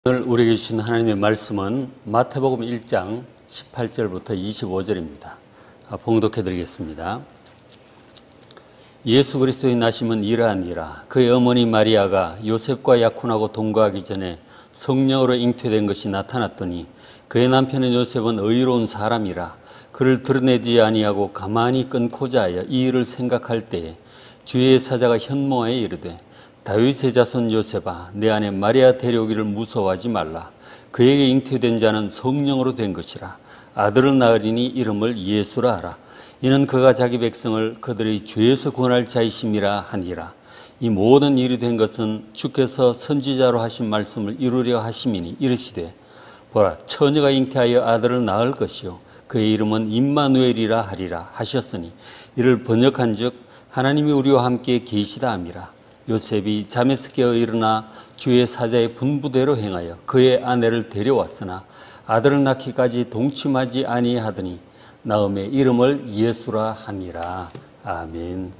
오늘 우리에게 주신 하나님의 말씀은 마태복음 1장 18절부터 25절입니다. 봉독해 드리겠습니다. 예수 그리스도의 나심은 이러하니라. 그의 어머니 마리아가 요셉과 약혼하고 동거하기 전에 성령으로 잉태된 것이 나타났더니 그의 남편은 요셉은 의로운 사람이라 그를 드러내지 아니하고 가만히 끊고자 하여 이 일을 생각할 때에 주의 사자가 현모하여 이르되 다윗의 자손 요셉아, 내 아내 마리아 데려오기를 무서워하지 말라. 그에게 잉태된 자는 성령으로 된 것이라. 아들을 낳으리니 이름을 예수라 하라. 이는 그가 자기 백성을 그들의 죄에서 구원할 자이심이라 하니라. 이 모든 일이 된 것은 주께서 선지자로 하신 말씀을 이루려 하심이니 이르시되 보라, 처녀가 잉태하여 아들을 낳을 것이요 그의 이름은 임마누엘이라 하리라 하셨으니 이를 번역한즉 하나님이 우리와 함께 계시다 함이라. 요셉이 잠에서 깨어 일어나 주의 사자의 분부대로 행하여 그의 아내를 데려왔으나 아들을 낳기까지 동침하지 아니하더니 나음의 이름을 예수라 하니라. 아멘.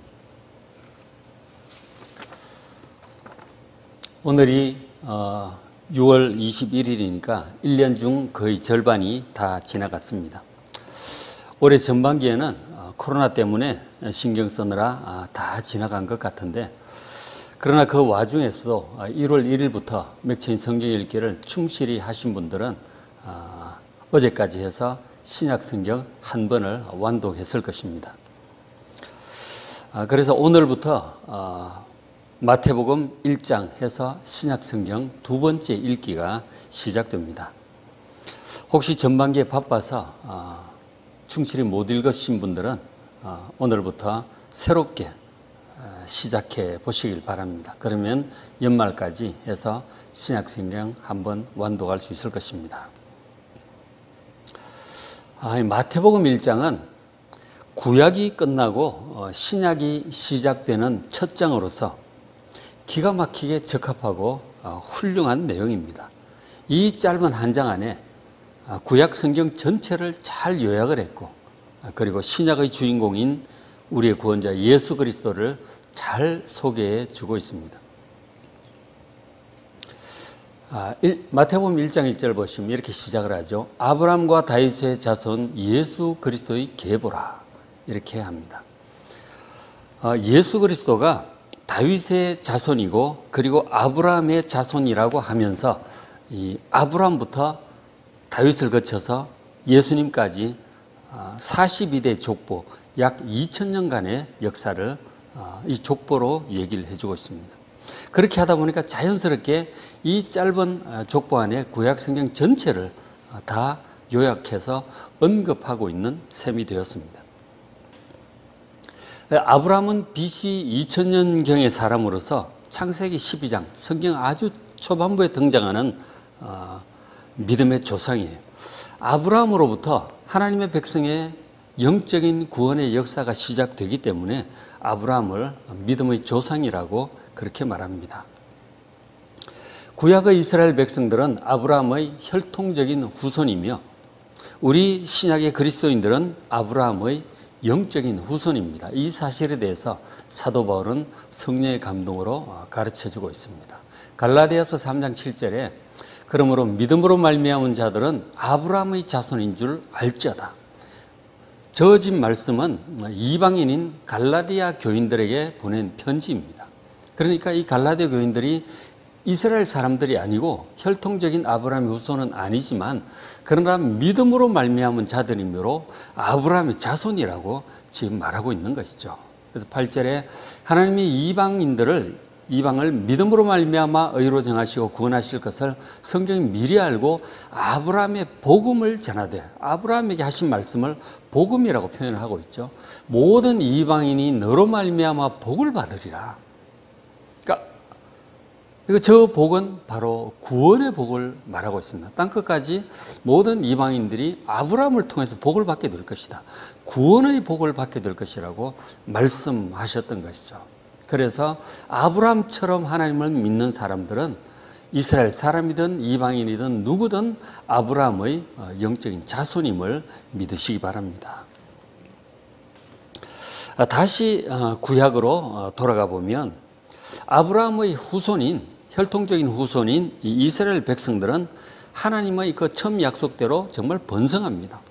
오늘이 6월 21일이니까 1년 중 거의 절반이 다 지나갔습니다. 올해 전반기에는 코로나 때문에 신경 쓰느라 다 지나간 것 같은데, 그러나 그 와중에서도 1월 1일부터 맥체인 성경 읽기를 충실히 하신 분들은 어제까지 해서 신약 성경 한 번을 완독했을 것입니다. 그래서 오늘부터 마태복음 1장 해서 신약 성경 두 번째 읽기가 시작됩니다. 혹시 전반기에 바빠서 충실히 못 읽으신 분들은 오늘부터 새롭게 시작해 보시길 바랍니다. 그러면 연말까지 해서 신약 성경 한번 완독할 수 있을 것입니다. 마태복음 1장은 구약이 끝나고 신약이 시작되는 첫 장으로서 기가 막히게 적합하고 훌륭한 내용입니다. 이 짧은 한 장 안에 구약 성경 전체를 잘 요약을 했고, 그리고 신약의 주인공인 우리의 구원자 예수 그리스도를 잘 소개해 주고 있습니다. 마태복음 1장 1절 보시면 이렇게 시작을 하죠. 아브라함과 다윗의 자손 예수 그리스도의 계보라, 이렇게 합니다. 예수 그리스도가 다윗의 자손이고 그리고 아브라함의 자손이라고 하면서 이 아브라함부터 다윗을 거쳐서 예수님까지 42대 족보, 약 2000년간의 역사를 이 족보로 얘기를 해주고 있습니다. 그렇게 하다 보니까 자연스럽게 이 짧은 족보 안에 구약 성경 전체를 다 요약해서 언급하고 있는 셈이 되었습니다. 아브라함은 BC 2000년경의 사람으로서 창세기 12장, 성경 아주 초반부에 등장하는 믿음의 조상이에요. 아브라함으로부터 하나님의 백성의 영적인 구원의 역사가 시작되기 때문에 아브라함을 믿음의 조상이라고 그렇게 말합니다. 구약의 이스라엘 백성들은 아브라함의 혈통적인 후손이며 우리 신약의 그리스도인들은 아브라함의 영적인 후손입니다. 이 사실에 대해서 사도 바울은 성령의 감동으로 가르쳐주고 있습니다. 갈라디아서 3장 7절에 그러므로 믿음으로 말미암은 자들은 아브라함의 자손인 줄 알지어다. 저어진 말씀은 이방인인 갈라디아 교인들에게 보낸 편지입니다. 그러니까 이 갈라디아 교인들이 이스라엘 사람들이 아니고 혈통적인 아브라함의 후손은 아니지만 그러나 믿음으로 말미암은 자들이므로 아브라함의 자손이라고 지금 말하고 있는 것이죠. 그래서 8절에 하나님이 이방을 믿음으로 말미암아 의로 정하시고 구원하실 것을 성경이 미리 알고 아브라함의 복음을 전하되, 아브라함에게 하신 말씀을 복음이라고 표현을 하고 있죠. 모든 이방인이 너로 말미암아 복을 받으리라. 그러니까 저 복은 바로 구원의 복을 말하고 있습니다. 땅끝까지 모든 이방인들이 아브라함을 통해서 복을 받게 될 것이다. 구원의 복을 받게 될 것이라고 말씀하셨던 것이죠. 그래서 아브라함처럼 하나님을 믿는 사람들은 이스라엘 사람이든 이방인이든 누구든 아브라함의 영적인 자손임을 믿으시기 바랍니다. 다시 구약으로 돌아가 보면 아브라함의 후손인 혈통적인 후손인 이 이스라엘 백성들은 하나님의 그 처음 약속대로 정말 번성합니다.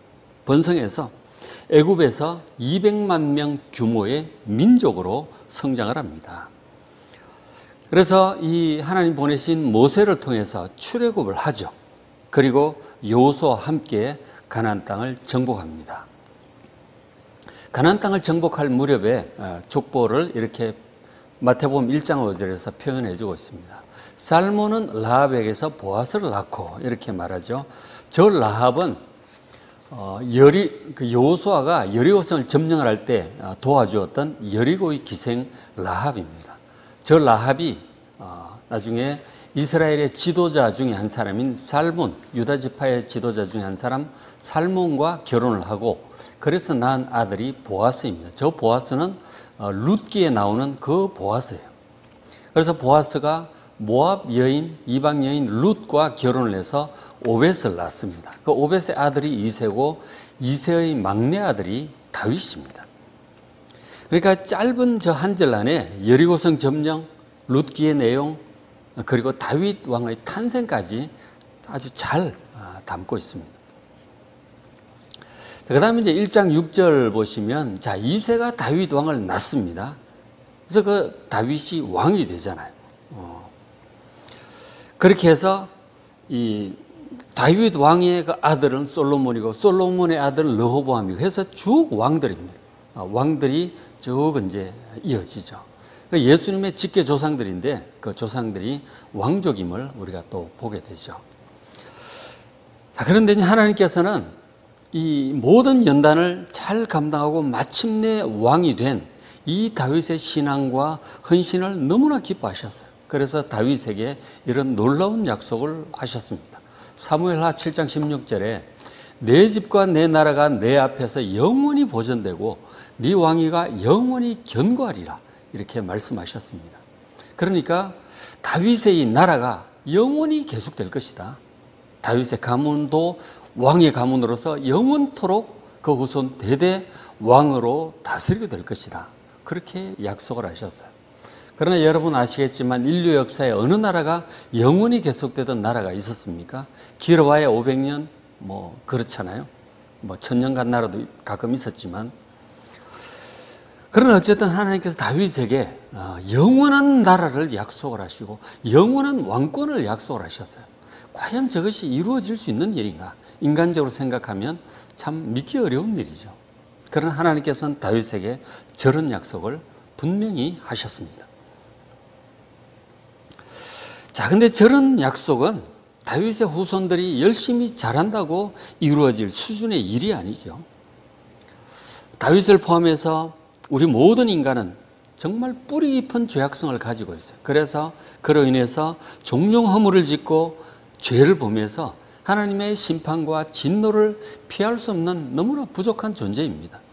번성해서 애굽에서 200만 명 규모의 민족으로 성장을 합니다. 그래서 이 하나님 보내신 모세를 통해서 출애굽을 하죠. 그리고 여호수아와 함께 가나안 땅을 정복합니다. 가나안 땅을 정복할 무렵에 족보를 이렇게 마태복음 1장 5절에서 표현해 주고 있습니다. 살몬은 라합에게서 보아스를 낳고 이렇게 말하죠. 저 라합은 여호수아가 여리고성을 점령을 할 때 도와주었던 여리고의 기생 라합입니다. 저 라합이 나중에 이스라엘의 지도자 중에 한 사람인 살몬, 유다 지파의 지도자 중에 한 사람 살몬과 결혼을 하고 그래서 낳은 아들이 보아스입니다. 저 보아스는 룻기에 나오는 그 보아스예요. 그래서 보아스가 모압 여인, 이방 여인 룻과 결혼을 해서 오벳을 낳습니다. 그 오벳의 아들이 이세고 이세의 막내 아들이 다윗입니다. 그러니까 짧은 저 한 절 안에 여리고성 점령, 룻기의 내용, 그리고 다윗 왕의 탄생까지 아주 잘 담고 있습니다. 그 다음에 이제 1장 6절 보시면, 자, 이새가 다윗 왕을 낳습니다. 그래서 그 다윗이 왕이 되잖아요. 그렇게 해서 이 다윗 왕의 그 아들은 솔로몬이고 솔로몬의 아들은 르호보암이고 해서 쭉 왕들입니다. 왕들이 쭉 이제 이어지죠. 예수님의 직계 조상들인데 그 조상들이 왕족임을 우리가 또 보게 되죠. 자, 그런데 하나님께서는 이 모든 연단을 잘 감당하고 마침내 왕이 된 이 다윗의 신앙과 헌신을 너무나 기뻐하셨어요. 그래서 다윗에게 이런 놀라운 약속을 하셨습니다. 사무엘하 7장 16절에 내 집과 내 나라가 내 앞에서 영원히 보존되고 네 왕위가 영원히 견고하리라 이렇게 말씀하셨습니다. 그러니까 다윗의 이 나라가 영원히 계속될 것이다. 다윗의 가문도 왕의 가문으로서 영원토록 그 후손 대대 왕으로 다스리게 될 것이다. 그렇게 약속을 하셨어요. 그러나 여러분 아시겠지만 인류 역사에 어느 나라가 영원히 계속되던 나라가 있었습니까? 길어봐야 500년 뭐 그렇잖아요. 뭐 1000년 나라도 가끔 있었지만, 그러나 어쨌든 하나님께서 다윗에게 영원한 나라를 약속을 하시고 영원한 왕권을 약속을 하셨어요. 과연 저것이 이루어질 수 있는 일인가? 인간적으로 생각하면 참 믿기 어려운 일이죠. 그러나 하나님께서는 다윗에게 저런 약속을 분명히 하셨습니다. 자, 근데 저런 약속은 다윗의 후손들이 열심히 잘한다고 이루어질 수준의 일이 아니죠. 다윗을 포함해서 우리 모든 인간은 정말 뿌리 깊은 죄악성을 가지고 있어요. 그래서 그로 인해서 종종 허물을 짓고 죄를 범해서 하나님의 심판과 진노를 피할 수 없는 너무나 부족한 존재입니다.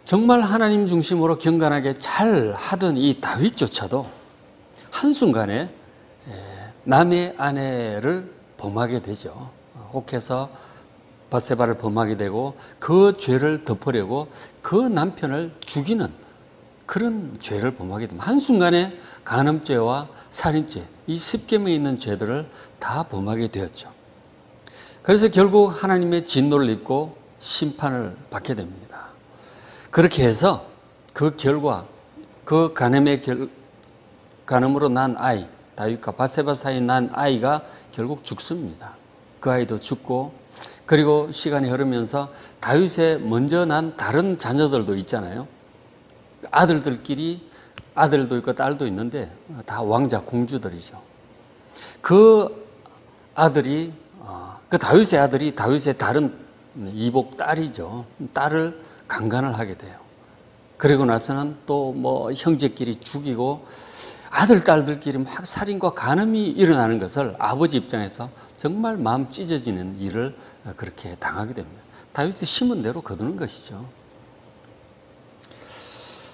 정말 하나님 중심으로 경건하게 잘 하던 이 다윗조차도 한순간에 남의 아내를 범하게 되죠. 혹해서 밧세바를 범하게 되고 그 죄를 덮으려고 그 남편을 죽이는 그런 죄를 범하게 됩니다. 한순간에 간음죄와 살인죄, 이 10계명에 있는 죄들을 다 범하게 되었죠. 그래서 결국 하나님의 진노를 입고 심판을 받게 됩니다. 그렇게 해서 그 결과, 그 간음으로 난 아이, 다윗과 밧세바 사이에 난 아이가 결국 죽습니다. 그 아이도 죽고, 그리고 시간이 흐르면서 다윗의 먼저 난 다른 자녀들도 있잖아요. 아들들끼리 아들도 있고 딸도 있는데 다 왕자 공주들이죠. 그 아들이, 그 다윗의 아들이 다윗의 다른 이복 딸이죠. 딸을 강간을 하게 돼요. 그리고 나서는 또 뭐 형제끼리 죽이고 아들, 딸들끼리 막 살인과 간음이 일어나는 것을 아버지 입장에서 정말 마음 찢어지는 일을 그렇게 당하게 됩니다. 다윗이 심은 대로 거두는 것이죠.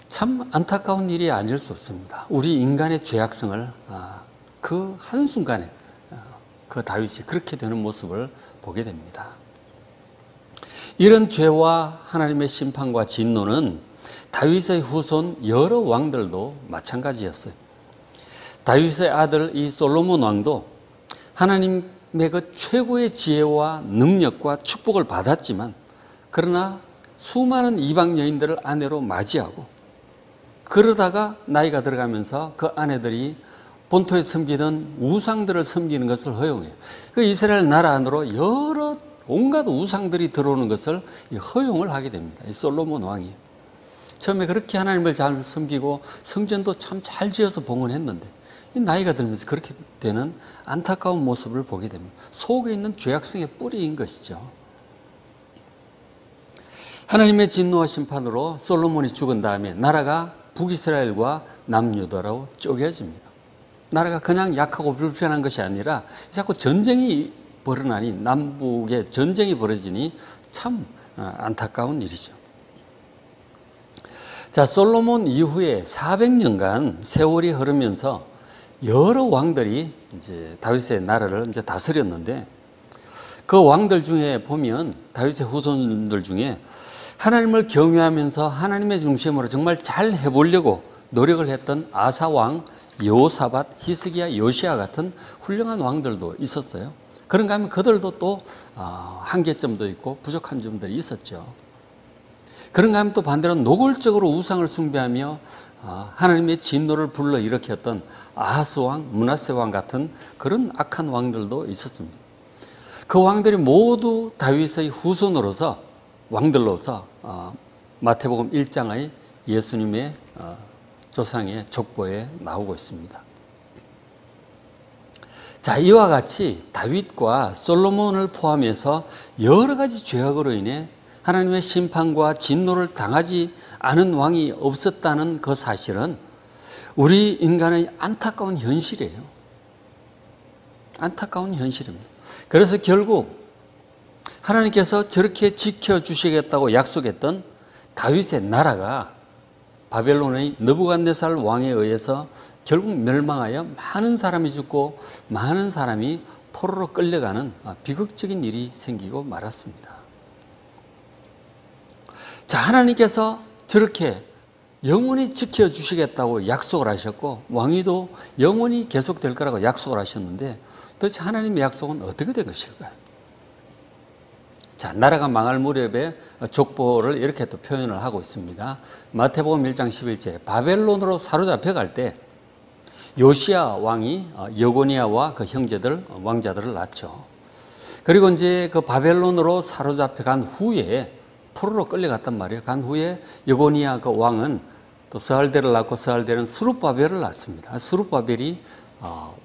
참 안타까운 일이 아닐 수 없습니다. 우리 인간의 죄악성을 그 한순간에 그 다윗이 그렇게 되는 모습을 보게 됩니다. 이런 죄와 하나님의 심판과 진노는 다윗의 후손 여러 왕들도 마찬가지였어요. 다윗의 아들 이 솔로몬 왕도 하나님의 그 최고의 지혜와 능력과 축복을 받았지만, 그러나 수많은 이방 여인들을 아내로 맞이하고, 그러다가 나이가 들어가면서 그 아내들이 본토에 섬기는 우상들을 섬기는 것을 허용해요. 그 이스라엘 나라 안으로 여러 온갖 우상들이 들어오는 것을 허용을 하게 됩니다. 이 솔로몬 왕이. 처음에 그렇게 하나님을 잘 섬기고 성전도 참 잘 지어서 봉헌했는데, 이 나이가 들면서 그렇게 되는 안타까운 모습을 보게 됩니다. 속에 있는 죄악성의 뿌리인 것이죠. 하나님의 진노와 심판으로 솔로몬이 죽은 다음에 나라가 북이스라엘과 남유다로 쪼개집니다. 나라가 그냥 약하고 불편한 것이 아니라 자꾸 전쟁이 벌어나니, 남북에 전쟁이 벌어지니 참 안타까운 일이죠. 자, 솔로몬 이후에 400년간 세월이 흐르면서 여러 왕들이 이제 다윗의 나라를 이제 다스렸는데, 그 왕들 중에 보면 다윗의 후손들 중에 하나님을 경외하면서 하나님의 중심으로 정말 잘 해보려고 노력을 했던 아사 왕, 여호사밧, 히스기야, 요시야 같은 훌륭한 왕들도 있었어요. 그런가 하면 그들도 또 한계점도 있고 부족한 점들이 있었죠. 그런가 하면 또 반대로 노골적으로 우상을 숭배하며 하나님의 진노를 불러일으켰던 아하스 왕, 므낫세 왕 같은 그런 악한 왕들도 있었습니다. 그 왕들이 모두 다윗의 후손으로서, 왕들로서 마태복음 1장의 예수님의 조상의 족보에 나오고 있습니다. 자, 이와 같이 다윗과 솔로몬을 포함해서 여러 가지 죄악으로 인해 하나님의 심판과 진노를 당하지 않은 왕이 없었다는 그 사실은 우리 인간의 안타까운 현실이에요. 안타까운 현실입니다. 그래서 결국 하나님께서 저렇게 지켜주시겠다고 약속했던 다윗의 나라가 바벨론의 느부갓네살 왕에 의해서 결국 멸망하여 많은 사람이 죽고 많은 사람이 포로로 끌려가는 비극적인 일이 생기고 말았습니다. 자, 하나님께서 저렇게 영원히 지켜주시겠다고 약속을 하셨고, 왕위도 영원히 계속될 거라고 약속을 하셨는데, 도대체 하나님의 약속은 어떻게 된 것일까요? 자, 나라가 망할 무렵에 족보를 이렇게 또 표현을 하고 있습니다. 마태복음 1장 11절에 바벨론으로 사로잡혀 갈 때 요시야 왕이 여고니아와 그 형제들, 왕자들을 낳죠. 그리고 이제 그 바벨론으로 사로잡혀 간 후에 포로로 끌려갔단 말이에요. 간 후에 여고니아 그 왕은 또 스알델을 낳고, 스알델은 스룹바벨을 낳습니다. 스룹바벨이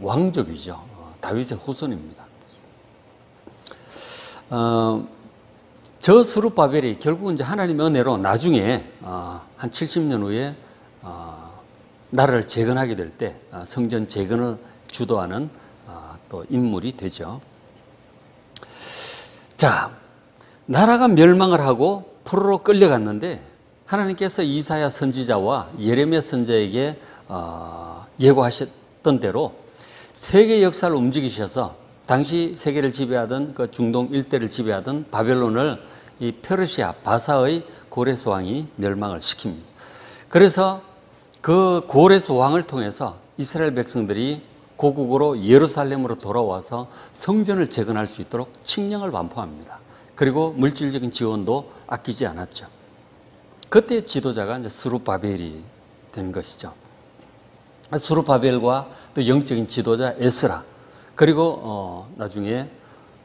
왕족이죠. 다윗의 후손입니다. 저 스룹바벨이 결국 이제 하나님의 은혜로 나중에 한 70년 후에 나라를 재건하게 될 때 성전 재건을 주도하는 또 인물이 되죠. 자, 나라가 멸망을 하고 포로로 끌려갔는데 하나님께서 이사야 선지자와 예레미야 선지자에게 예고하셨던 대로 세계 역사를 움직이셔서 당시 세계를 지배하던 그 중동 일대를 지배하던 바벨론을 이 페르시아 바사의 고레스 왕이 멸망을 시킵니다. 그래서 그 고레스 왕을 통해서 이스라엘 백성들이 고국으로 예루살렘으로 돌아와서 성전을 재건할 수 있도록 칙령을 반포합니다. 그리고 물질적인 지원도 아끼지 않았죠. 그때 지도자가 이제 스룹바벨이 된 것이죠. 스룹바벨과 또 영적인 지도자 에스라, 그리고 나중에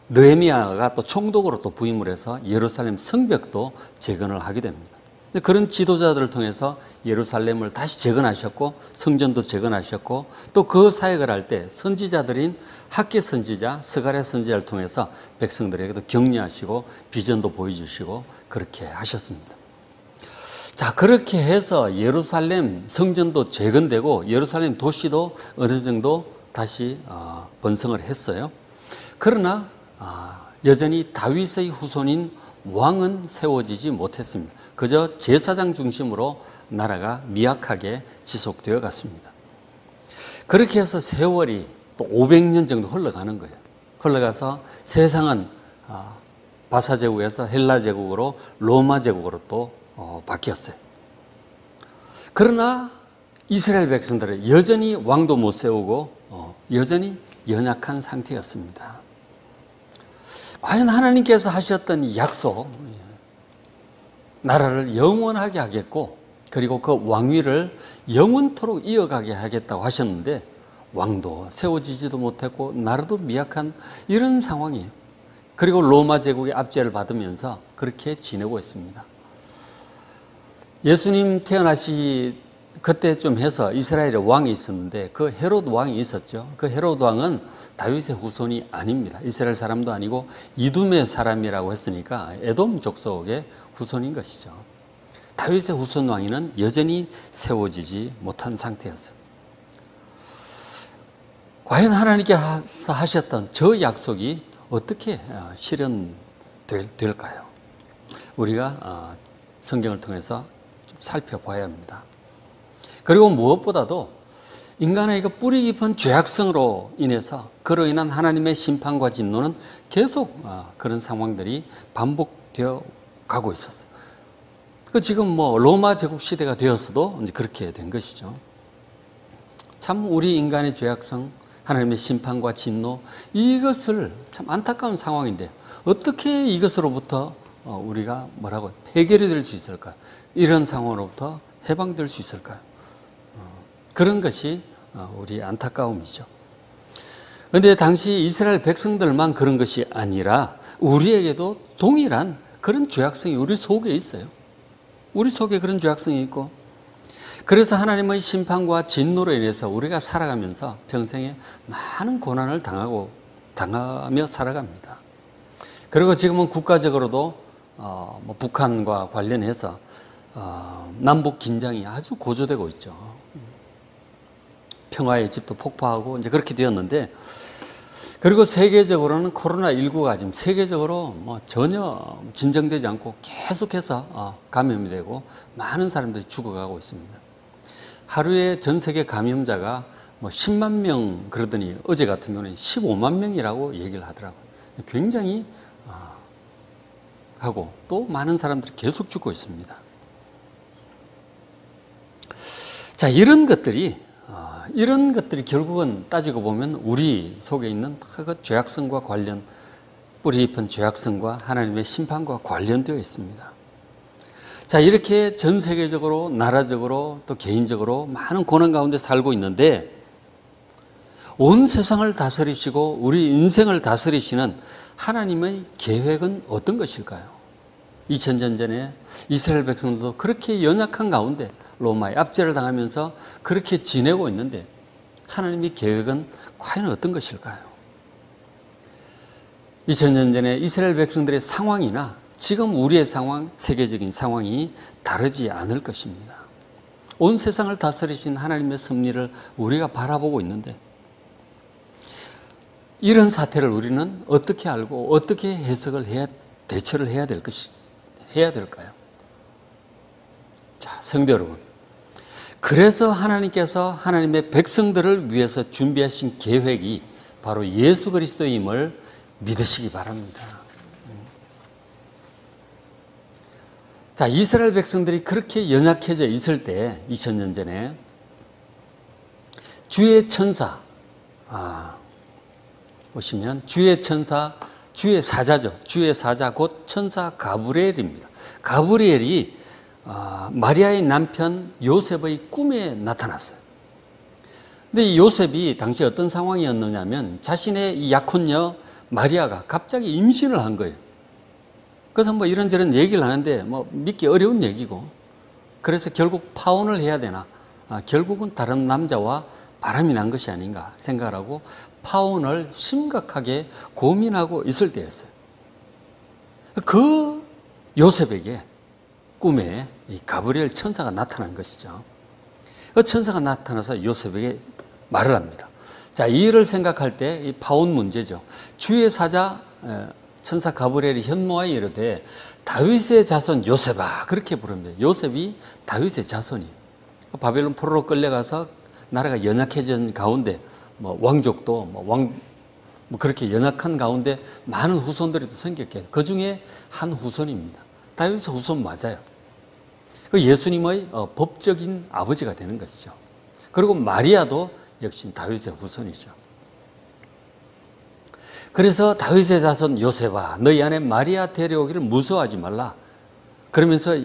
느헤미야가 또 총독으로 또 부임을 해서 예루살렘 성벽도 재건을 하게 됩니다. 그런 지도자들을 통해서 예루살렘을 다시 재건하셨고, 성전도 재건하셨고, 또 그 사역을 할 때 선지자들인 학계 선지자, 스가랴 선지자를 통해서 백성들에게도 격려하시고 비전도 보여주시고 그렇게 하셨습니다. 자, 그렇게 해서 예루살렘 성전도 재건되고 예루살렘 도시도 어느 정도 다시 번성을 했어요. 그러나 여전히 다윗의 후손인 왕은 세워지지 못했습니다. 그저 제사장 중심으로 나라가 미약하게 지속되어 갔습니다. 그렇게 해서 세월이 또 500년 정도 흘러가는 거예요. 흘러가서 세상은 바사 제국에서 헬라 제국으로, 로마 제국으로 또 바뀌었어요. 그러나 이스라엘 백성들은 여전히 왕도 못 세우고 여전히 연약한 상태였습니다. 과연 하나님께서 하셨던 이 약속, 나라를 영원하게 하겠고 그리고 그 왕위를 영원토록 이어가게 하겠다고 하셨는데 왕도 세워지지도 못했고 나라도 미약한 이런 상황이에요. 그리고 로마 제국의 압제를 받으면서 그렇게 지내고 있습니다. 예수님 태어나시 그때쯤 해서 이스라엘에 왕이 있었는데 그 헤롯 왕이 있었죠. 그 헤롯 왕은 다윗의 후손이 아닙니다. 이스라엘 사람도 아니고 이둠의 사람이라고 했으니까 에돔 족속의 후손인 것이죠. 다윗의 후손 왕위는 여전히 세워지지 못한 상태였어요. 과연 하나님께서 하셨던 저 약속이 어떻게 실현될까요? 우리가 성경을 통해서 좀 살펴봐야 합니다. 그리고 무엇보다도 인간의 그 뿌리 깊은 죄악성으로 인해서 그로 인한 하나님의 심판과 진노는 계속 그런 상황들이 반복되어 가고 있었어요. 지금 뭐 로마 제국 시대가 되었어도 이제 그렇게 된 것이죠. 참 우리 인간의 죄악성, 하나님의 심판과 진노, 이것을 참 안타까운 상황인데 어떻게 이것으로부터 우리가 해결이 될 수 있을까? 이런 상황으로부터 해방될 수 있을까요? 그런 것이 우리 안타까움이죠. 그런데 당시 이스라엘 백성들만 그런 것이 아니라 우리에게도 동일한 그런 죄악성이 우리 속에 있어요. 우리 속에 그런 죄악성이 있고 그래서 하나님의 심판과 진노로 인해서 우리가 살아가면서 평생에 많은 고난을 당하며 살아갑니다. 그리고 지금은 국가적으로도 북한과 관련해서 남북 긴장이 아주 고조되고 있죠. 평화의 집도 폭파하고 이제 그렇게 되었는데, 그리고 세계적으로는 코로나19가 지금 세계적으로 전혀 진정되지 않고 계속해서 감염이 되고 많은 사람들이 죽어가고 있습니다. 하루에 전 세계 감염자가 10만 명 그러더니 어제 같은 경우는 15만 명이라고 얘기를 하더라고요. 굉장히 하고 또 많은 사람들이 계속 죽고 있습니다. 자, 이런 것들이 결국은 따지고 보면 우리 속에 있는 그 죄악성과 관련, 뿌리 깊은 죄악성과 하나님의 심판과 관련되어 있습니다. 자, 이렇게 전 세계적으로, 나라적으로, 또 개인적으로 많은 고난 가운데 살고 있는데, 온 세상을 다스리시고 우리 인생을 다스리시는 하나님의 계획은 어떤 것일까요? 2000년 전에 이스라엘 백성들도 그렇게 연약한 가운데 로마의 압제를 당하면서 그렇게 지내고 있는데 하나님의 계획은 과연 어떤 것일까요? 2000년 전에 이스라엘 백성들의 상황이나 지금 우리의 상황, 세계적인 상황이 다르지 않을 것입니다. 온 세상을 다스리신 하나님의 섭리를 우리가 바라보고 있는데 이런 사태를 우리는 어떻게 알고 어떻게 해석을 해야, 대처를 해야 될까요? 자, 성도 여러분. 그래서 하나님께서 하나님의 백성들을 위해서 준비하신 계획이 바로 예수 그리스도임을 믿으시기 바랍니다. 자, 이스라엘 백성들이 그렇게 연약해져 있을 때 2000년 전에 주의 천사, 보시면 주의 천사, 주의 사자죠. 주의 사자 곧 천사 가브리엘입니다. 가브리엘이 마리아의 남편 요셉의 꿈에 나타났어요. 근데 이 요셉이 당시 어떤 상황이었느냐면 자신의 이 약혼녀 마리아가 갑자기 임신을 한 거예요. 그래서 이런저런 얘기를 하는데 믿기 어려운 얘기고, 그래서 결국 파혼을 해야 되나, 결국은 다른 남자와 바람이 난 것이 아닌가 생각을 하고 파혼을 심각하게 고민하고 있을 때였어요. 그 요셉에게 꿈에 이 가브리엘 천사가 나타난 것이죠. 그 천사가 나타나서 요셉에게 말을 합니다. 자, 이 일을 생각할 때 이 파혼 문제죠. 주의 사자 천사 가브리엘이 현모하여 이르되 다윗의 자손 요셉아, 그렇게 부릅니다. 요셉이 다윗의 자손이에요. 바벨론 포로로 끌려가서 나라가 연약해진 가운데 왕족도 그렇게 연약한 가운데 많은 후손들이 생겼게, 그 중에 한 후손입니다. 다윗의 후손 맞아요. 그 예수님의 법적인 아버지가 되는 것이죠. 그리고 마리아도 역시 다윗의 후손이죠. 그래서 다윗의 자손 요셉아, 너희 안에 마리아 데려오기를 무서워하지 말라. 그러면서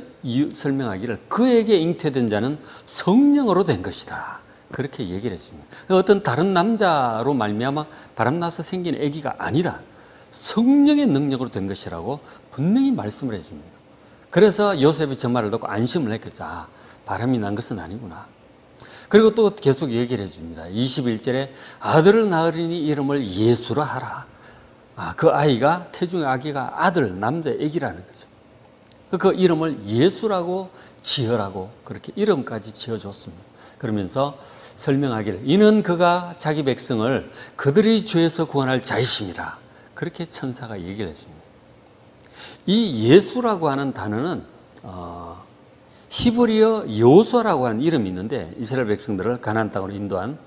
설명하기를 그에게 잉태된 자는 성령으로 된 것이다. 그렇게 얘기를 했습니다. 어떤 다른 남자로 말미암아 바람나서 생긴 아기가 아니다. 성령의 능력으로 된 것이라고 분명히 말씀을 해줍니다. 그래서 요셉이 저 말을 듣고 안심을 했겠죠. 아, 바람이 난 것은 아니구나. 그리고 또 계속 얘기를 해줍니다. 21절에 아들을 낳으리니 이름을 예수라 하라. 아, 그 아이가 태중의 아기가 아들, 남자 아기라는 거죠. 그 이름을 예수라고 지으라고 그렇게 이름까지 지어줬습니다. 그러면서 설명하기를 이는 그가 자기 백성을 그들의 죄에서 구원할 자이심이라. 그렇게 천사가 얘기를 했습니다. 이 예수라고 하는 단어는 히브리어 요수아라고 하는 이름이 있는데 이스라엘 백성들을 가나안 땅으로 인도한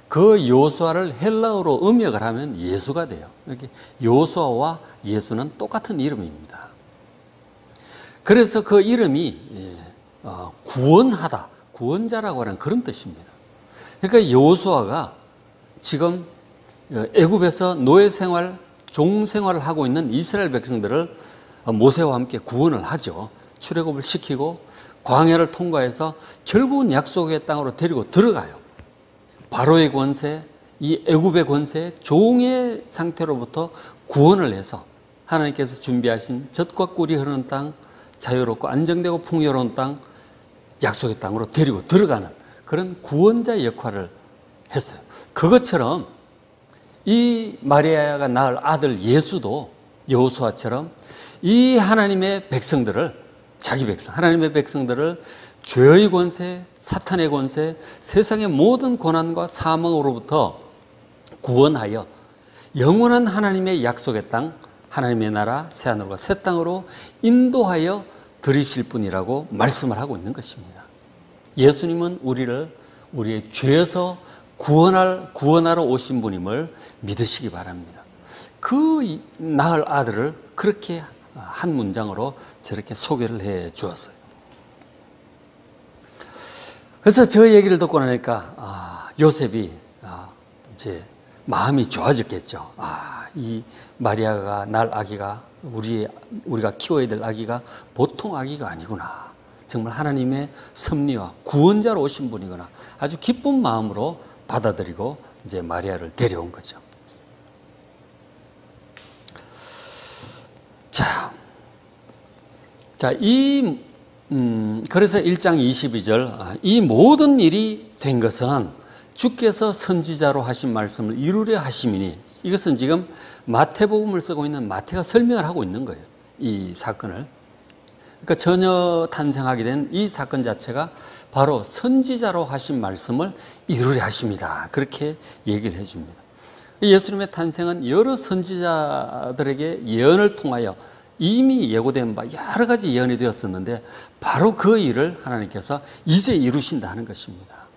그 요수아를 헬라어로 음역을 하면 예수가 돼요. 이렇게 요수아와 예수는 똑같은 이름입니다. 그래서 그 이름이 구원하다, 구원자라고 하는 그런 뜻입니다. 그러니까 여호수아가 지금 애굽에서 노예 생활, 종 생활을 하고 있는 이스라엘 백성들을 모세와 함께 구원을 하죠. 출애굽을 시키고 광야를 통과해서 결국은 약속의 땅으로 데리고 들어가요. 바로의 권세, 이 애굽의 권세, 종의 상태로부터 구원을 해서 하나님께서 준비하신 젖과 꿀이 흐르는 땅, 자유롭고 안정되고 풍요로운 땅, 약속의 땅으로 데리고 들어가는 그런 구원자의 역할을 했어요. 그것처럼 이 마리아가 낳을 아들 예수도 여호수아처럼 이 하나님의 백성들을, 자기 백성, 하나님의 백성들을 죄의 권세, 사탄의 권세, 세상의 모든 고난과 사망으로부터 구원하여 영원한 하나님의 약속의 땅, 하나님의 나라, 새하늘과 새 땅으로 인도하여 들이실 분이라고 말씀을 하고 있는 것입니다. 예수님은 우리의 죄에서 구원하러 오신 분임을 믿으시기 바랍니다. 그 낳을 아들을 그렇게 한 문장으로 저렇게 소개를 해 주었어요. 그래서 저 얘기를 듣고 나니까 요셉이 이제 마음이 좋아졌겠죠. 이 마리아가 낳을 아기가 우리가 키워야 될 아기가 보통 아기가 아니구나. 정말 하나님의 섭리와 구원자로 오신 분이구나. 아주 기쁜 마음으로 받아들이고 이제 마리아를 데려온 거죠. 그래서 1장 22절 이 모든 일이 된 것은 주께서 선지자로 하신 말씀을 이루려 하심이니, 이것은 지금 마태복음을 쓰고 있는 마태가 설명을 하고 있는 거예요. 이 사건을. 그러니까 처녀 탄생하게 된 이 사건 자체가 바로 선지자로 하신 말씀을 이루려 하십니다. 그렇게 얘기를 해줍니다. 예수님의 탄생은 여러 선지자들에게 예언을 통하여 이미 예고된 바 여러 가지 예언이 되었었는데 바로 그 일을 하나님께서 이제 이루신다는 것입니다.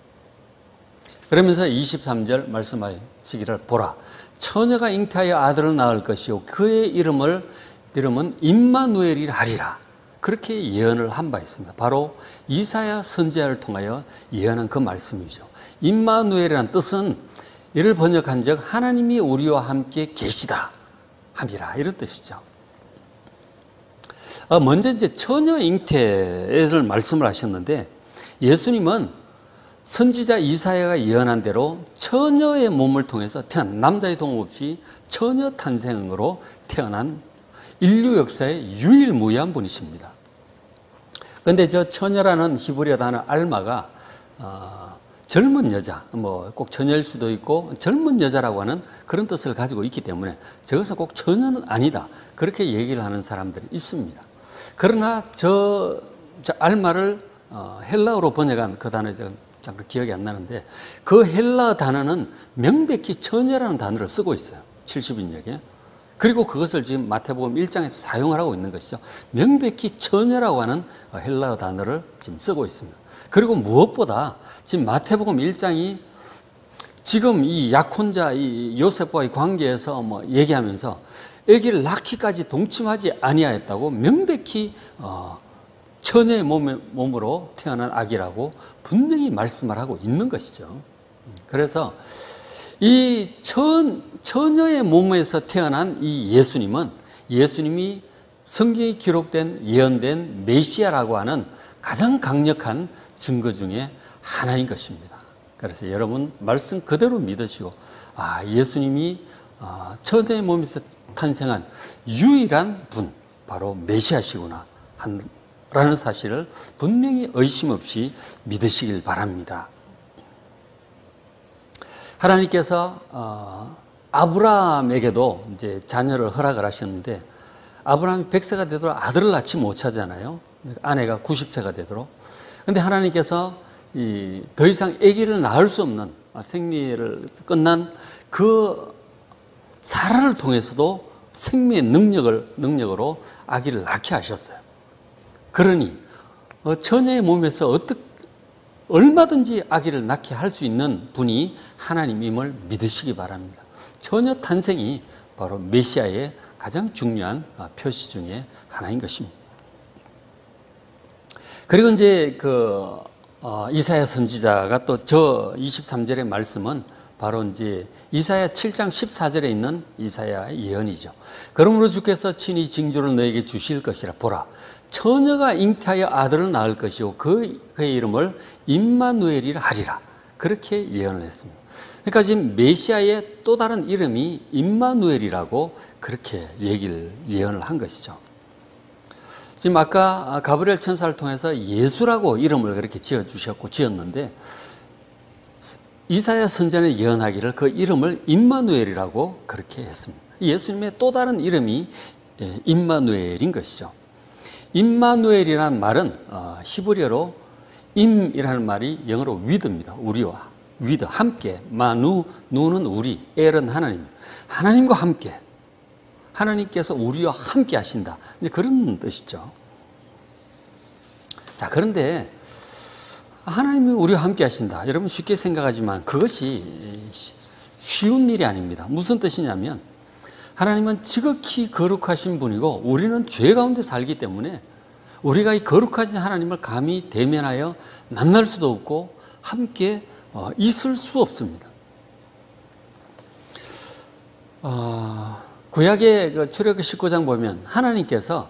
그러면서 23절 말씀하시기를 보라, 처녀가 잉태하여 아들을 낳을 것이요 그의 이름은 임마누엘이라 하리라. 그렇게 예언을 한 바 있습니다. 바로 이사야 선지자를 통하여 예언한 그 말씀이죠. 임마누엘이라는 뜻은 이를 번역한 적 하나님이 우리와 함께 계시다 함이라, 이런 뜻이죠. 먼저 이제 처녀 잉태를 말씀을 하셨는데, 예수님은 선지자 이사야가 예언한 대로 처녀의 몸을 통해서 태어난, 남자의 도움 없이 처녀 탄생으로 태어난 인류 역사의 유일무이한 분이십니다. 그런데 저 처녀라는 히브리어 단어 알마가 젊은 여자, 꼭 처녀일 수도 있고 젊은 여자라고 하는 그런 뜻을 가지고 있기 때문에 저것은 꼭 처녀는 아니다, 그렇게 얘기를 하는 사람들이 있습니다. 그러나 저 알마를 헬라어로 번역한 그 단어 잠깐 기억이 안 나는데, 그 헬라 단어는 명백히 처녀라는 단어를 쓰고 있어요. 70인역에. 그리고 그것을 지금 마태복음 1장에서 사용을 하고 있는 것이죠. 명백히 처녀라고 하는 헬라어 단어를 지금 쓰고 있습니다. 그리고 무엇보다 지금 마태복음 1장이 지금 이 약혼자 이 요셉과의 관계에서 얘기하면서 아기를 낳기까지 동침하지 아니하였다고 명백히 처녀의 몸으로 태어난 아기라고 분명히 말씀을 하고 있는 것이죠. 그래서 이 처녀의 몸에서 태어난 이 예수님이 성경에 기록된 예언된 메시아라고 하는 가장 강력한 증거 중에 하나인 것입니다. 그래서 여러분 말씀 그대로 믿으시고 예수님이 처녀의 몸에서 탄생한 유일한 분 바로 메시아시구나 라는 사실을 분명히 의심 없이 믿으시길 바랍니다. 하나님께서 아브라함에게도 이제 자녀를 허락을 하셨는데 아브라함이 100세가 되도록 아들을 낳지 못하잖아요. 아내가 90세가 되도록. 그런데 하나님께서 더 이상 아기를 낳을 수 없는 생리를 끝난 그 사라를 통해서도 생명의 능력으로 아기를 낳게 하셨어요. 그러니 처녀의 몸에서 얼마든지 아기를 낳게 할 수 있는 분이 하나님임을 믿으시기 바랍니다. 처녀 탄생이 바로 메시아의 가장 중요한 표시 중에 하나인 것입니다. 그리고 이제 이사야 선지자가 또 저 23절의 말씀은 바로 이제 이사야 7장 14절에 있는 이사야의 예언이죠. 그러므로 주께서 친히 징조를 너에게 주실 것이라. 보라, 처녀가 잉태하여 아들을 낳을 것이요 그의 이름을 임마누엘이라 하리라. 그렇게 예언을 했습니다. 그러니까 지금 메시아의 또 다른 이름이 임마누엘이라고 그렇게 예언을 한 것이죠. 지금 아까 가브리엘 천사를 통해서 예수라고 이름을 그렇게 지었는데 이사야 선지자는 예언하기를 그 이름을 임마누엘이라고 그렇게 했습니다. 예수님의 또 다른 이름이 임마누엘인 것이죠. 임마누엘이라는 말은 히브리어로 임이라는 말이 영어로 위드입니다. 우리와 위드, 함께. 누는 우리, 엘은 하나님. 하나님과 함께. 하나님께서 우리와 함께 하신다. 이제 그런 뜻이죠. 자, 그런데 하나님이 우리와 함께 하신다. 여러분 쉽게 생각하지만 그것이 쉬운 일이 아닙니다. 무슨 뜻이냐면 하나님은 지극히 거룩하신 분이고 우리는 죄 가운데 살기 때문에 우리가 이 거룩하신 하나님을 감히 대면하여 만날 수도 없고 함께 있을 수 없습니다. 구약의 출애굽기 19장 보면 하나님께서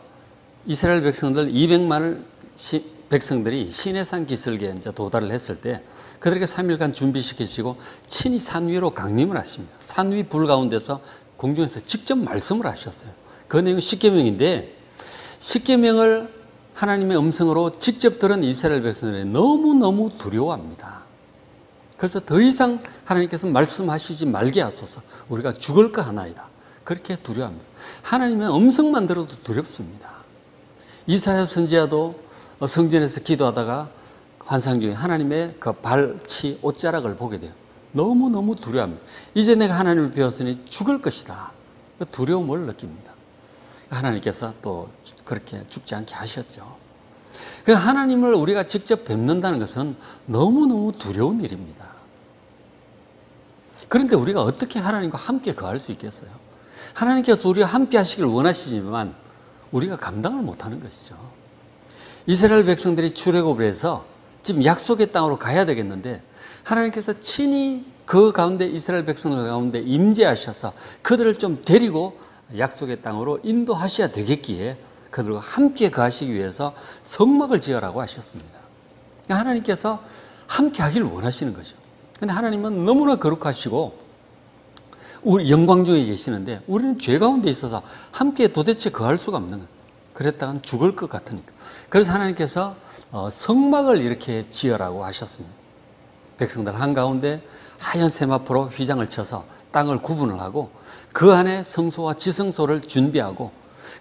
이스라엘 백성들 200만 백성들이 시내산 기슭에 이제 도달을 했을 때 그들에게 3일간 준비시키시고 친히 산 위로 강림을 하십니다. 산 위 불 가운데서 공중에서 직접 말씀을 하셨어요. 그 내용은 십계명인데 십계명을 하나님의 음성으로 직접 들은 이스라엘 백성들이 너무너무 두려워합니다. 그래서 더 이상 하나님께서 말씀하시지 말게 하소서, 우리가 죽을까 하나이다. 그렇게 두려워합니다. 하나님의 음성만 들어도 두렵습니다. 이사야 선지자도 성전에서 기도하다가 환상 중에 하나님의 그 발치 옷자락을 보게 돼요. 너무너무 두려워합니다. 이제 내가 하나님을 배웠으니 죽을 것이다. 그 두려움을 느낍니다. 하나님께서 또 그렇게 죽지 않게 하셨죠. 그 하나님을 우리가 직접 뵙는다는 것은 너무너무 두려운 일입니다. 그런데 우리가 어떻게 하나님과 함께 거할 수 있겠어요? 하나님께서 우리와 함께 하시길 원하시지만 우리가 감당을 못하는 것이죠. 이스라엘 백성들이 출애굽을 해서 지금 약속의 땅으로 가야 되겠는데 하나님께서 친히 그 가운데 이스라엘 백성들 가운데 임재하셔서 그들을 좀 데리고 약속의 땅으로 인도하셔야 되겠기에 그들과 함께 거하시기 위해서 성막을 지으라고 하셨습니다. 하나님께서 함께 하기를 원하시는 거죠. 그런데 하나님은 너무나 거룩하시고 우리 영광 중에 계시는데 우리는 죄 가운데 있어서 함께 도대체 거할 수가 없는 거예요. 그랬다간 죽을 것 같으니까. 그래서 하나님께서 성막을 이렇게 지으라고 하셨습니다. 백성들 한가운데 하얀 세마포로 휘장을 쳐서 땅을 구분을 하고 그 안에 성소와 지성소를 준비하고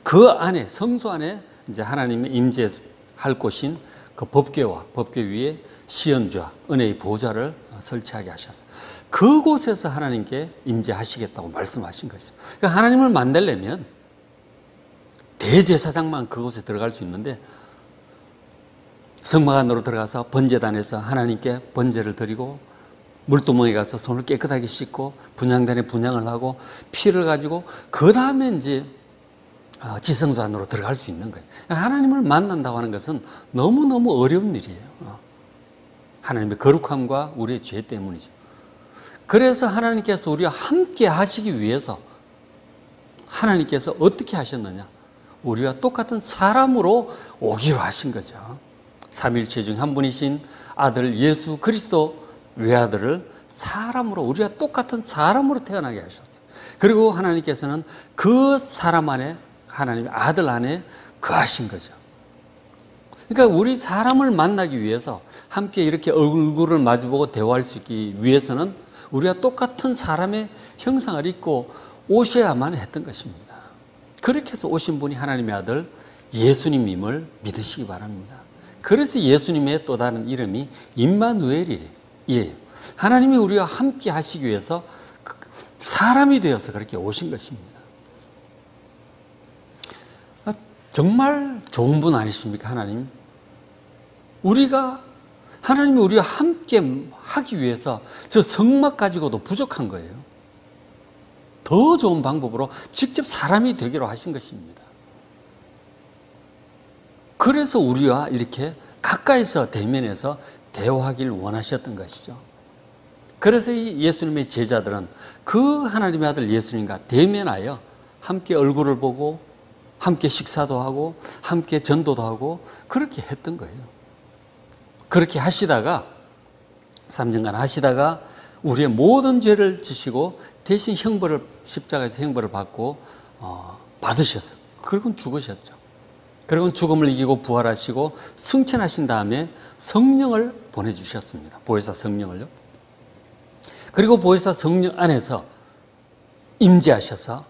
그 안에 성소 안에 이제 하나님의 임재할 곳인 그 법궤와 법궤 위에 시연좌 은혜의 보좌를 설치하게 하셨어요. 그곳에서 하나님께 임재하시겠다고 말씀하신 것이죠. 그러니까 하나님을 만나려면 대제사장만 그곳에 들어갈 수 있는데 성막 안으로 들어가서 번제단에서 하나님께 번제를 드리고 물두멍에 가서 손을 깨끗하게 씻고 분향단에 분향을 하고 피를 가지고 그 다음에 이제 지성소 안으로 들어갈 수 있는 거예요. 하나님을 만난다고 하는 것은 너무너무 어려운 일이에요. 하나님의 거룩함과 우리의 죄 때문이죠. 그래서 하나님께서 우리와 함께 하시기 위해서 하나님께서 어떻게 하셨느냐? 우리와 똑같은 사람으로 오기로 하신 거죠. 삼위일체 중 한 분이신 아들 예수 그리스도 외아들을 사람으로, 우리와 똑같은 사람으로 태어나게 하셨어요. 그리고 하나님께서는 그 사람 안에, 하나님의 아들 안에 거하신 거죠. 그러니까 우리 사람을 만나기 위해서, 함께 이렇게 얼굴을 마주보고 대화할 수 있기 위해서는 우리와 똑같은 사람의 형상을 입고 오셔야만 했던 것입니다. 그렇게 해서 오신 분이 하나님의 아들 예수님임을 믿으시기 바랍니다. 그래서 예수님의 또 다른 이름이 임마누엘이에요. 하나님이 우리와 함께 하시기 위해서 사람이 되어서 그렇게 오신 것입니다. 정말 좋은 분 아니십니까, 하나님? 하나님이 우리와 함께 하기 위해서 저 성막 가지고도 부족한 거예요. 더 좋은 방법으로 직접 사람이 되기로 하신 것입니다. 그래서 우리와 이렇게 가까이서 대면해서 대화하기를 원하셨던 것이죠. 그래서 이 예수님의 제자들은 그 하나님의 아들 예수님과 대면하여 함께 얼굴을 보고 함께 식사도 하고 함께 전도도 하고 그렇게 했던 거예요. 그렇게 하시다가 3년간 하시다가 우리의 모든 죄를 지시고 대신 십자가에서 형벌을 받고 받으셨어요. 그리고 죽으셨죠. 그리고 죽음을 이기고 부활하시고 승천하신 다음에 성령을 보내주셨습니다. 보혜사 성령을요. 그리고 보혜사 성령 안에서 임재하셔서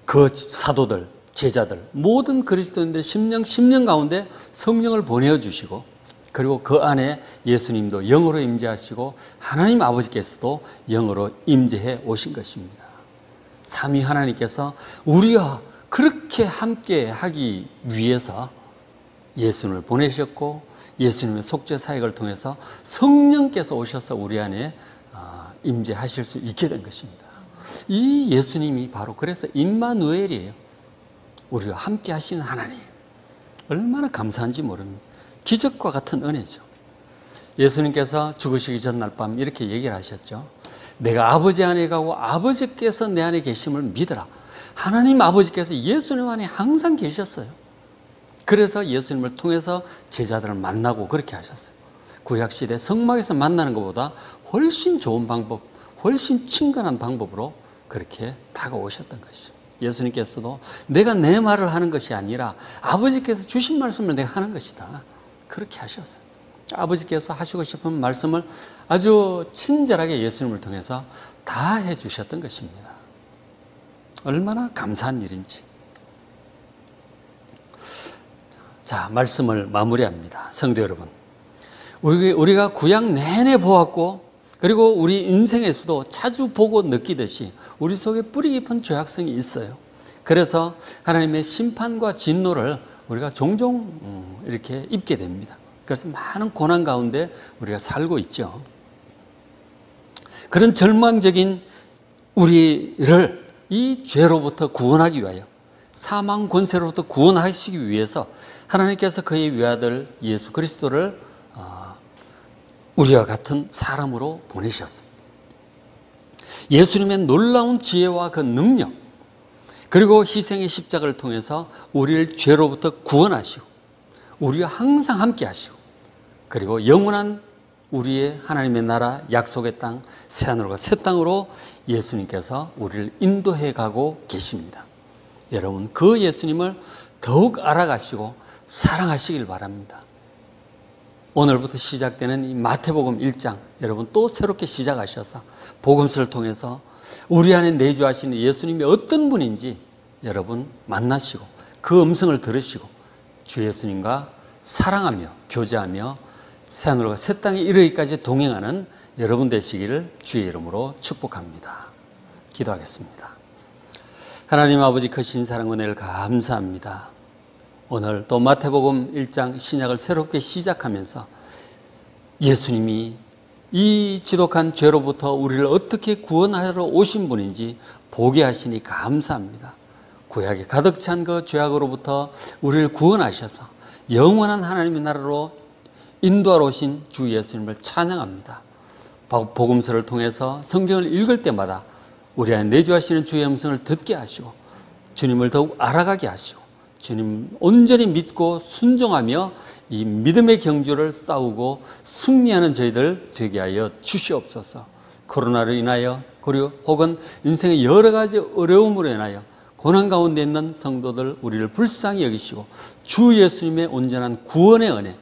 그 사도들, 제자들, 모든 그리스도인들 심령 가운데 성령을 보내주시고, 그리고 그 안에 예수님도 영으로 임재하시고 하나님 아버지께서도 영으로 임재해 오신 것입니다. 삼위 하나님께서 우리와 그렇게 함께 하기 위해서 예수님을 보내셨고, 예수님의 속죄 사역을 통해서 성령께서 오셔서 우리 안에 임재하실 수 있게 된 것입니다. 이 예수님이 바로 그래서 임마누엘이에요. 우리와 함께 하시는 하나님. 얼마나 감사한지 모릅니다. 기적과 같은 은혜죠. 예수님께서 죽으시기 전날 밤 이렇게 얘기를 하셨죠. 내가 아버지 안에 가고 아버지께서 내 안에 계심을 믿어라. 하나님 아버지께서 예수님 안에 항상 계셨어요. 그래서 예수님을 통해서 제자들을 만나고 그렇게 하셨어요. 구약시대 성막에서 만나는 것보다 훨씬 좋은 방법, 훨씬 친근한 방법으로 그렇게 다가오셨던 것이죠. 예수님께서도 내가 내 말을 하는 것이 아니라 아버지께서 주신 말씀을 내가 하는 것이다. 그렇게 하셨어요. 아버지께서 하시고 싶은 말씀을 아주 친절하게 예수님을 통해서 다 해주셨던 것입니다. 얼마나 감사한 일인지. 자, 말씀을 마무리합니다. 성도 여러분, 우리가 구약 내내 보았고, 그리고 우리 인생에서도 자주 보고 느끼듯이 우리 속에 뿌리 깊은 죄악성이 있어요. 그래서 하나님의 심판과 진노를 우리가 종종 이렇게 입게 됩니다. 그래서 많은 고난 가운데 우리가 살고 있죠. 그런 절망적인 우리를 이 죄로부터 구원하기 위하여, 사망 권세로부터 구원하시기 위해서 하나님께서 그의 외아들 예수 그리스도를 우리와 같은 사람으로 보내셨습니다. 예수님의 놀라운 지혜와 그 능력, 그리고 희생의 십자가를 통해서 우리를 죄로부터 구원하시고 우리와 항상 함께 하시고, 그리고 영원한 우리의 하나님의 나라 약속의 땅 새하늘과 새 땅으로 예수님께서 우리를 인도해 가고 계십니다. 여러분, 그 예수님을 더욱 알아가시고 사랑하시길 바랍니다. 오늘부터 시작되는 이 마태복음 1장, 여러분 또 새롭게 시작하셔서 복음서를 통해서 우리 안에 내주하시는 예수님이 어떤 분인지 여러분 만나시고 그 음성을 들으시고 주 예수님과 사랑하며 교제하며 새하늘과 새 땅에 이르기까지 동행하는 여러분 되시기를 주의 이름으로 축복합니다. 기도하겠습니다. 하나님 아버지, 크신 사랑 은혜를 감사합니다. 오늘 또 마태복음 1장 신약을 새롭게 시작하면서 예수님이 이 지독한 죄로부터 우리를 어떻게 구원하러 오신 분인지 보게 하시니 감사합니다. 구약에 가득 찬 그 죄악으로부터 우리를 구원하셔서 영원한 하나님의 나라로 인도하러 오신 주 예수님을 찬양합니다. 복음서를 통해서 성경을 읽을 때마다 우리 안에 내주하시는 주의 음성을 듣게 하시고 주님을 더욱 알아가게 하시고 주님 온전히 믿고 순종하며 이 믿음의 경주를 싸우고 승리하는 저희들 되게 하여 주시옵소서. 코로나로 인하여 그리고 혹은 인생의 여러 가지 어려움으로 인하여 고난 가운데 있는 성도들 우리를 불쌍히 여기시고 주 예수님의 온전한 구원의 은혜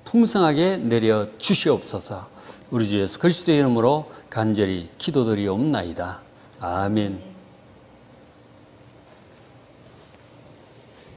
풍성하게 내려 주시옵소서. 우리 주 예수 그리스도의 이름으로 간절히 기도드리옵나이다. 아멘.